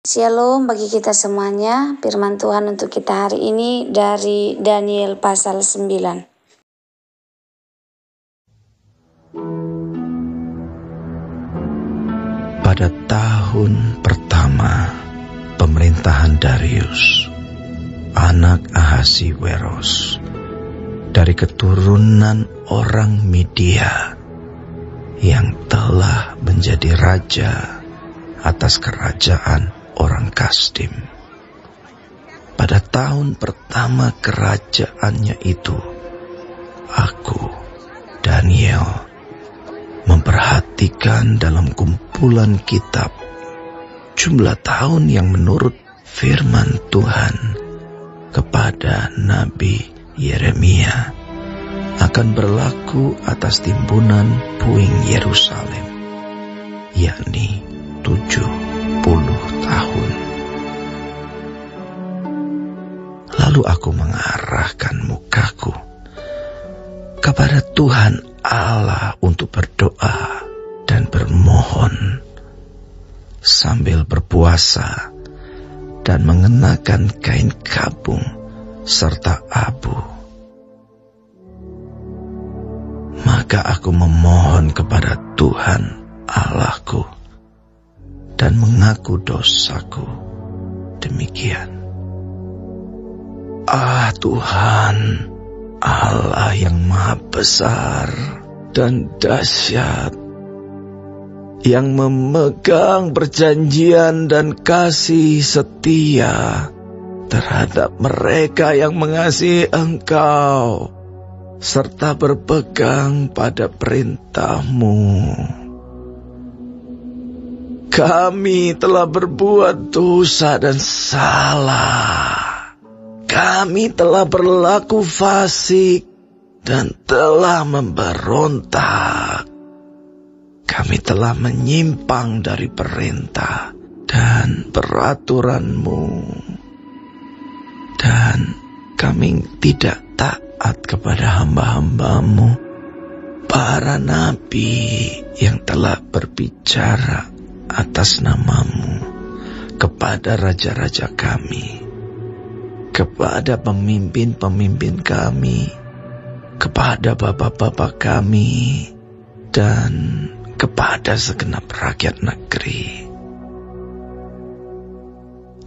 Shalom bagi kita semuanya. Firman Tuhan untuk kita hari ini dari Daniel pasal 9. Pada tahun pertama pemerintahan Darius, anak Ahasiweros, dari keturunan orang Media yang telah menjadi raja atas kerajaan orang Kasdim. Pada tahun pertama kerajaannya itu, aku, Daniel, memperhatikan dalam kumpulan kitab jumlah tahun yang menurut firman Tuhan kepada Nabi Yeremia akan berlaku atas timbunan puing Yerusalem, yakni 70 tahun. Lalu aku mengarahkan mukaku kepada Tuhan Allah untuk berdoa dan bermohon sambil berpuasa dan mengenakan kain kabung serta abu. Maka aku memohon kepada Tuhan Allahku dan mengaku dosaku demikian. Tuhan, Allah yang maha besar dan dahsyat, yang memegang perjanjian dan kasih setia terhadap mereka yang mengasihi Engkau, serta berpegang pada perintah-Mu. Kami telah berbuat dosa dan salah. Kami telah berlaku fasik dan telah memberontak. Kami telah menyimpang dari perintah dan peraturan-Mu. Dan kami tidak taat kepada hamba-hamba-Mu, para nabi yang telah berbicara atas nama-Mu kepada raja-raja kami, kepada pemimpin-pemimpin kami, kepada bapak-bapak kami, dan kepada segenap rakyat negeri.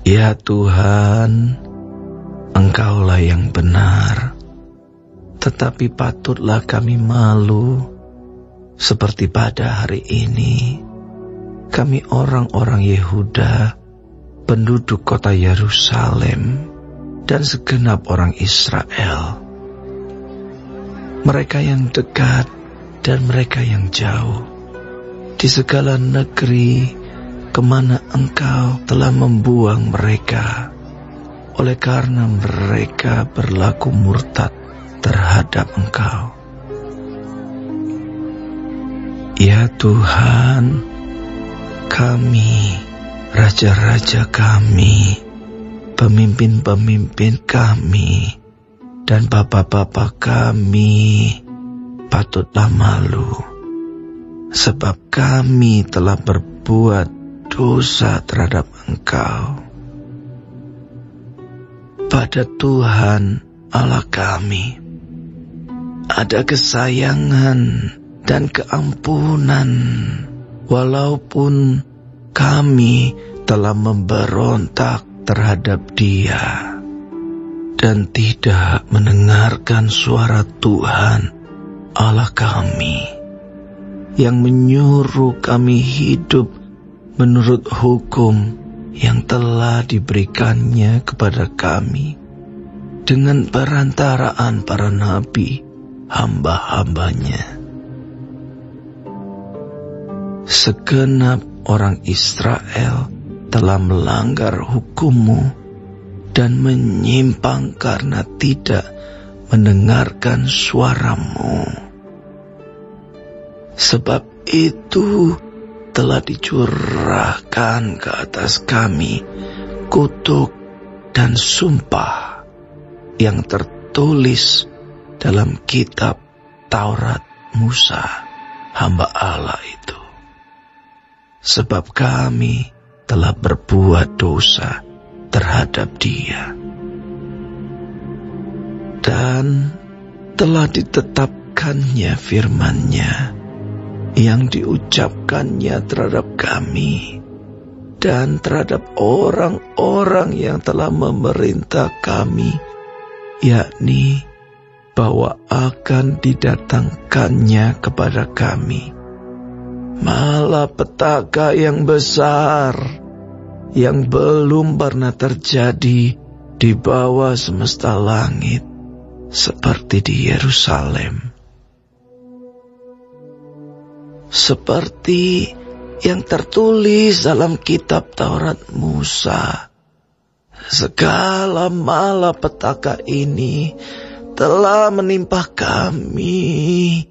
Ya Tuhan, Engkaulah yang benar, tetapi patutlah kami malu seperti pada hari ini. Kami orang-orang Yehuda, penduduk kota Yerusalem, dan segenap orang Israel, mereka yang dekat dan mereka yang jauh, di segala negeri kemana Engkau telah membuang mereka, oleh karena mereka berlaku murtad terhadap Engkau. Ya Tuhan, kami, raja-raja kami, pemimpin-pemimpin kami, dan bapak-bapak kami patutlah malu, sebab kami telah berbuat dosa terhadap Engkau. Pada Tuhan Allah kami ada kesayangan dan keampunan, walaupun kami telah memberontak terhadap Dia dan tidak mendengarkan suara Tuhan Allah kami yang menyuruh kami hidup menurut hukum yang telah diberikannya kepada kami dengan perantaraan para nabi hamba-hambanya. Segenap orang Israel telah melanggar hukum-Mu dan menyimpang karena tidak mendengarkan suara-Mu. Sebab itu telah dicurahkan ke atas kami kutuk dan sumpah yang tertulis dalam kitab Taurat Musa, hamba Allah itu. Sebab kami telah berbuat dosa terhadap Dia. Dan telah ditetapkannya firman-Nya yang diucapkannya terhadap kami dan terhadap orang-orang yang telah memerintah kami, yakni bahwa akan didatangkannya kepada kami malapetaka yang besar yang belum pernah terjadi di bawah semesta langit, seperti di Yerusalem. Seperti yang tertulis dalam kitab Taurat Musa, segala malapetaka ini telah menimpa kami,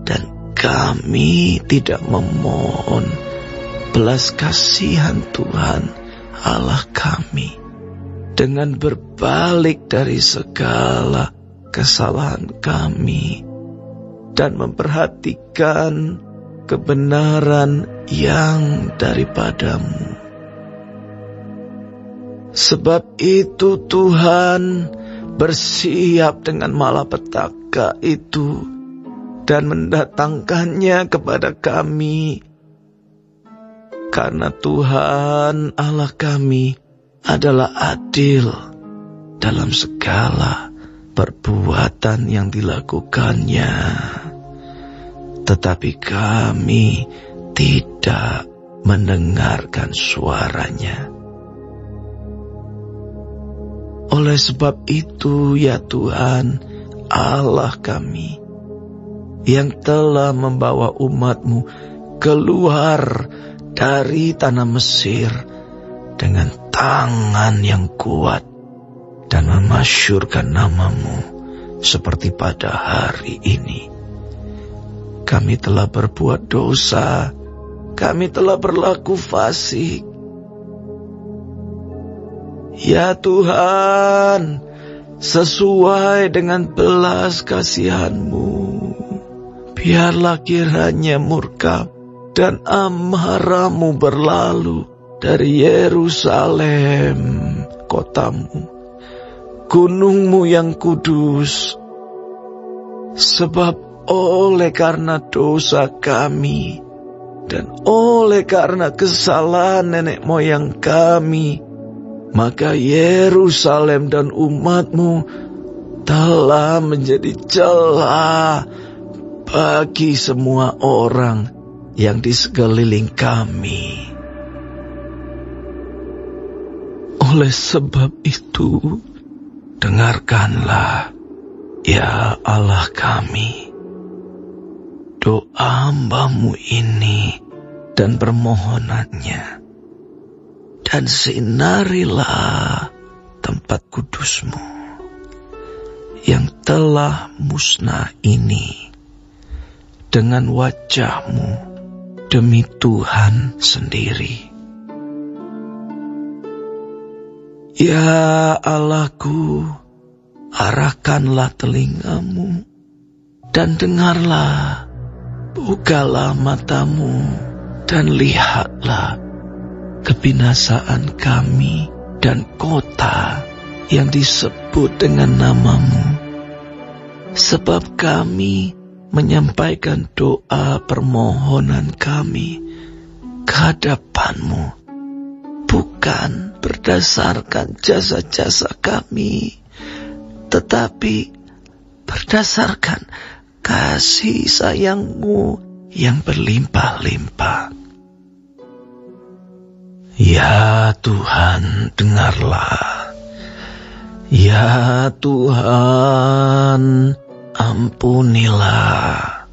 dan kami tidak memohon belas kasihan Tuhan Allah kami dengan berbalik dari segala kesalahan kami dan memperhatikan kebenaran yang daripadamu. Sebab itu Tuhan bersiap dengan malapetaka itu dan mendatangkannya kepada kami, karena Tuhan Allah kami adalah adil dalam segala perbuatan yang dilakukannya. Tetapi kami tidak mendengarkan suaranya. Oleh sebab itu, ya Tuhan Allah kami, yang telah membawa umat-Mu keluar dari tanah Mesir dengan tangan yang kuat dan memasyurkan nama-Mu seperti pada hari ini. Kami telah berbuat dosa, kami telah berlaku fasik. Ya Tuhan, sesuai dengan belas kasihan-Mu, biarlah kiranya murka dan amarah-Mu berlalu dari Yerusalem, kota-Mu, gunung-Mu yang kudus. Sebab oleh karena dosa kami dan oleh karena kesalahan nenek moyang kami, maka Yerusalem dan umat-Mu telah menjadi celah bagi semua orang yang di sekeliling kami. Oleh sebab itu, dengarkanlah, ya Allah kami, doa hamba-Mu ini dan permohonannya, dan sinarilah tempat kudus-Mu yang telah musnah ini dengan wajah-Mu demi Tuhan sendiri. Ya Allahku, arahkanlah telinga-Mu dan dengarlah, bukalah mata-Mu dan lihatlah kebinasaan kami dan kota yang disebut dengan nama-Mu. Sebab kami menyampaikan doa permohonan kami ke hadapan-Mu, bukan berdasarkan jasa-jasa kami, tetapi berdasarkan kasih sayang-Mu yang berlimpah-limpah. Ya Tuhan, dengarlah. Ya Tuhan, ampunilah.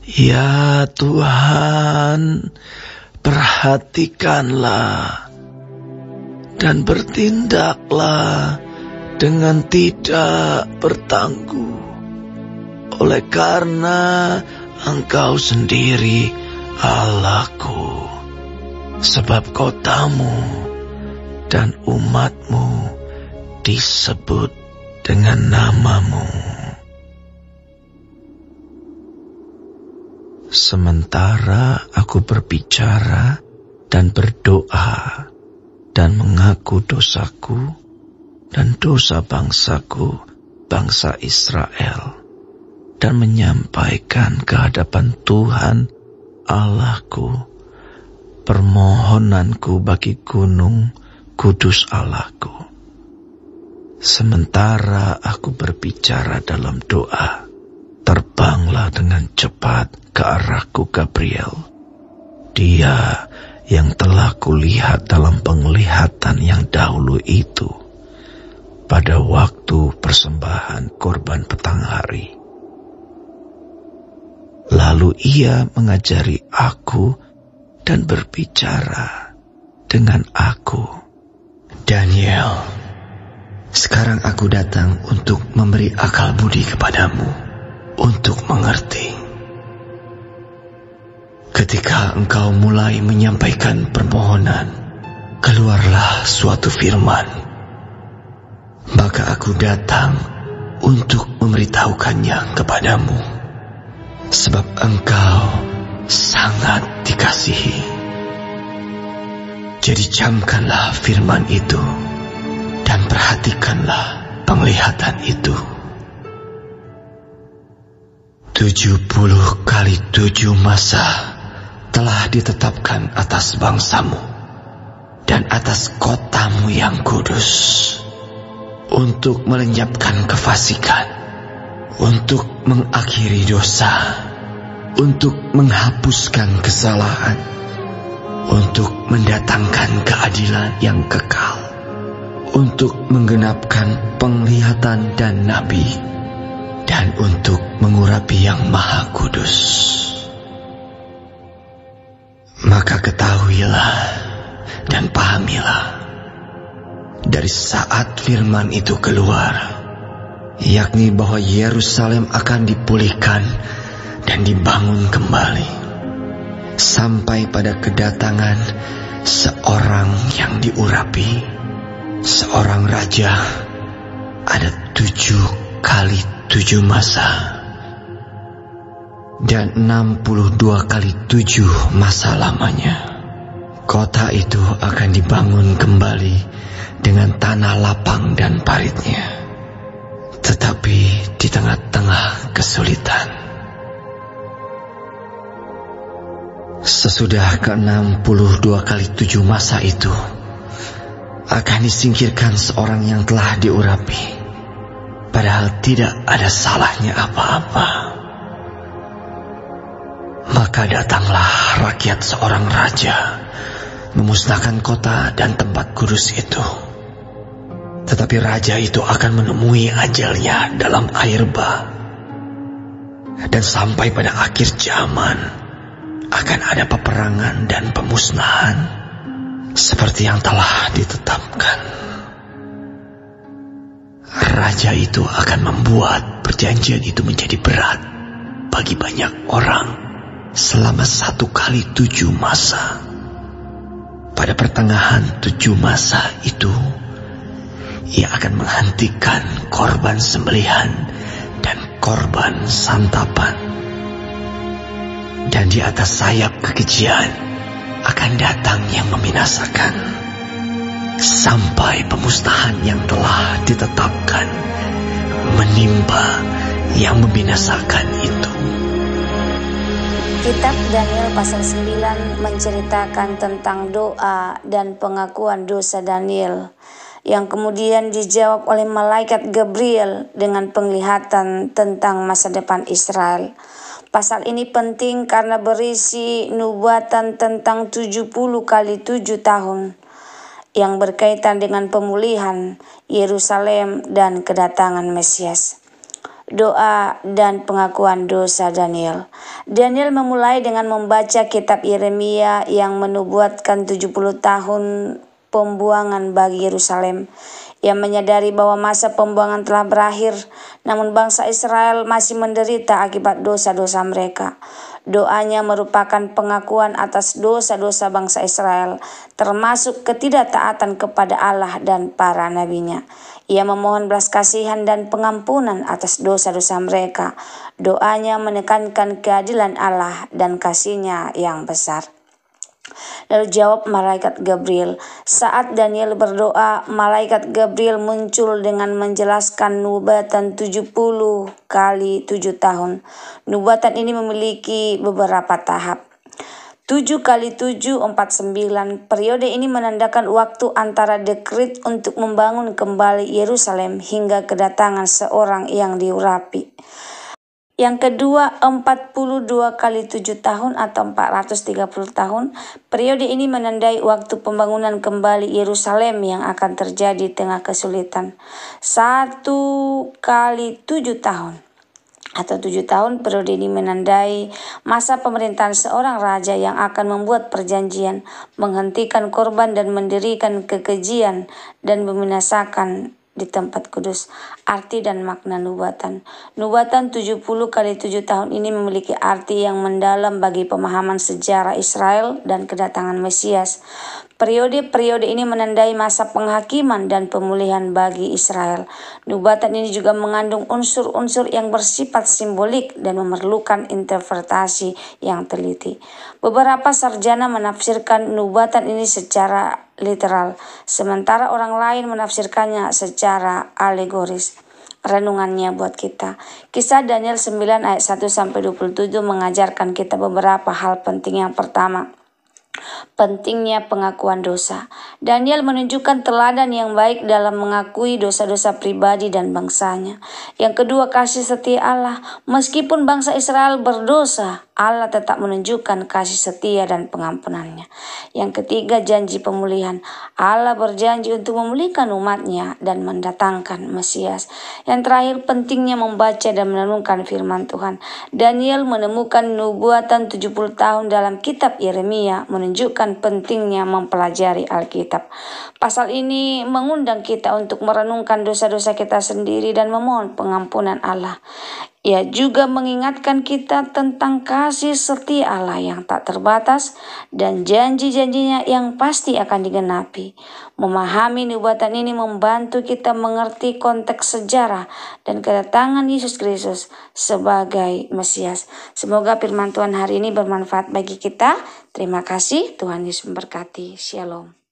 Ya Tuhan, perhatikanlah dan bertindaklah dengan tidak bertangguh, oleh karena Engkau sendiri Allahku. Sebab kota-Mu dan umat-Mu disebut dengan nama-Mu. Sementara aku berbicara, dan berdoa dan mengaku dosaku dan dosa bangsaku, bangsa Israel, dan menyampaikan ke hadapan Tuhan Allahku permohonanku bagi gunung kudus Allahku. Sementara aku berbicara dalam doa, terbanglah dengan cepat ke arahku Gabriel, dia yang telah kulihat dalam penglihatan yang dahulu itu, pada waktu persembahan korban petang hari. Lalu ia mengajari aku dan berbicara dengan aku. Daniel, sekarang aku datang untuk memberi akal budi kepadamu, untuk mengerti. Ketika engkau mulai menyampaikan permohonan, keluarlah suatu firman. Maka aku datang untuk memberitahukannya kepadamu, sebab engkau sangat dikasihi. Jadi camkanlah firman itu, dan perhatikanlah penglihatan itu. 70 kali 7 masa telah ditetapkan atas bangsamu dan atas kotamu yang kudus, untuk melenyapkan kefasikan, untuk mengakhiri dosa, untuk menghapuskan kesalahan, untuk mendatangkan keadilan yang kekal, untuk menggenapkan penglihatan dan nabi, dan untuk mengurapi yang maha kudus. Maka ketahuilah dan pahamilah, dari saat firman itu keluar, yakni bahwa Yerusalem akan dipulihkan dan dibangun kembali, sampai pada kedatangan seorang yang diurapi, seorang raja, ada 7 kali 7 masa, dan 62 kali 7 masa lamanya. Kota itu akan dibangun kembali dengan tanah lapang dan paritnya, tetapi di tengah-tengah kesulitan. Sesudah ke-62 kali 7 masa itu, akan disingkirkan seorang yang telah diurapi, padahal tidak ada salahnya apa-apa. Maka datanglah rakyat seorang raja, memusnahkan kota dan tempat kudus itu. Tetapi raja itu akan menemui ajalnya dalam air bah. Dan sampai pada akhir zaman akan ada peperangan dan pemusnahan, seperti yang telah ditetapkan. Raja itu akan membuat perjanjian itu menjadi berat bagi banyak orang selama 1 kali 7 masa. Pada pertengahan 7 masa itu, ia akan menghentikan korban sembelihan dan korban santapan. Dan di atas sayap kekejian akan datang yang membinasakan, sampai pemusnahan yang telah ditetapkan menimpa yang membinasakan itu. Kitab Daniel pasal 9 menceritakan tentang doa dan pengakuan dosa Daniel, yang kemudian dijawab oleh malaikat Gabriel dengan penglihatan tentang masa depan Israel. Pasal ini penting karena berisi nubuatan tentang 70 kali 7 tahun yang berkaitan dengan pemulihan Yerusalem dan kedatangan Mesias. Doa dan pengakuan dosa Daniel. Daniel memulai dengan membaca kitab Yeremia yang menubuatkan 70 tahun pembuangan bagi Yerusalem. Ia menyadari bahwa masa pembuangan telah berakhir, namun bangsa Israel masih menderita akibat dosa-dosa mereka. Doanya merupakan pengakuan atas dosa-dosa bangsa Israel, termasuk ketidaktaatan kepada Allah dan para nabinya. Ia memohon belas kasihan dan pengampunan atas dosa-dosa mereka. Doanya menekankan keadilan Allah dan kasih-Nya yang besar. Lalu jawab malaikat Gabriel. Saat Daniel berdoa, malaikat Gabriel muncul dengan menjelaskan nubatan 70 kali 7 tahun. Nubatan ini memiliki beberapa tahap. 7 kali 7, 49. Periode ini menandakan waktu antara dekrit untuk membangun kembali Yerusalem hingga kedatangan seorang yang diurapi. Yang kedua, 42 kali 7 tahun atau 430 tahun. Periode ini menandai waktu pembangunan kembali Yerusalem yang akan terjadi di tengah kesulitan. 1 kali 7 tahun atau 7 tahun. Periode ini menandai masa pemerintahan seorang raja yang akan membuat perjanjian, menghentikan korban dan mendirikan kekejian dan membinasakan di tempat kudus. Arti dan makna nubatan. Nubatan 70 kali 7 tahun ini memiliki arti yang mendalam bagi pemahaman sejarah Israel dan kedatangan Mesias. Periode-periode ini menandai masa penghakiman dan pemulihan bagi Israel. Nubatan ini juga mengandung unsur-unsur yang bersifat simbolik dan memerlukan interpretasi yang teliti. Beberapa sarjana menafsirkan nubatan ini secara literal, sementara orang lain menafsirkannya secara alegoris. Renungannya buat kita. Kisah Daniel 9 ayat 1-27 mengajarkan kita beberapa hal penting. Yang pertama, pentingnya pengakuan dosa. Daniel menunjukkan teladan yang baik dalam mengakui dosa-dosa pribadi dan bangsanya. Yang kedua, kasih setia Allah. Meskipun bangsa Israel berdosa, Allah tetap menunjukkan kasih setia dan pengampunannya. Yang ketiga, janji pemulihan. Allah berjanji untuk memulihkan umatnya dan mendatangkan Mesias. Yang terakhir, pentingnya membaca dan merenungkan firman Tuhan. Daniel menemukan nubuatan 70 tahun dalam kitab Yeremia, menunjukkan pentingnya mempelajari Alkitab. Pasal ini mengundang kita untuk merenungkan dosa-dosa kita sendiri dan memohon pengampunan Allah. Ia juga mengingatkan kita tentang kasih setia Allah yang tak terbatas dan janji-janjinya yang pasti akan digenapi. Memahami nubuatan ini membantu kita mengerti konteks sejarah dan kedatangan Yesus Kristus sebagai Mesias. Semoga firman Tuhan hari ini bermanfaat bagi kita. Terima kasih, Tuhan Yesus memberkati. Shalom.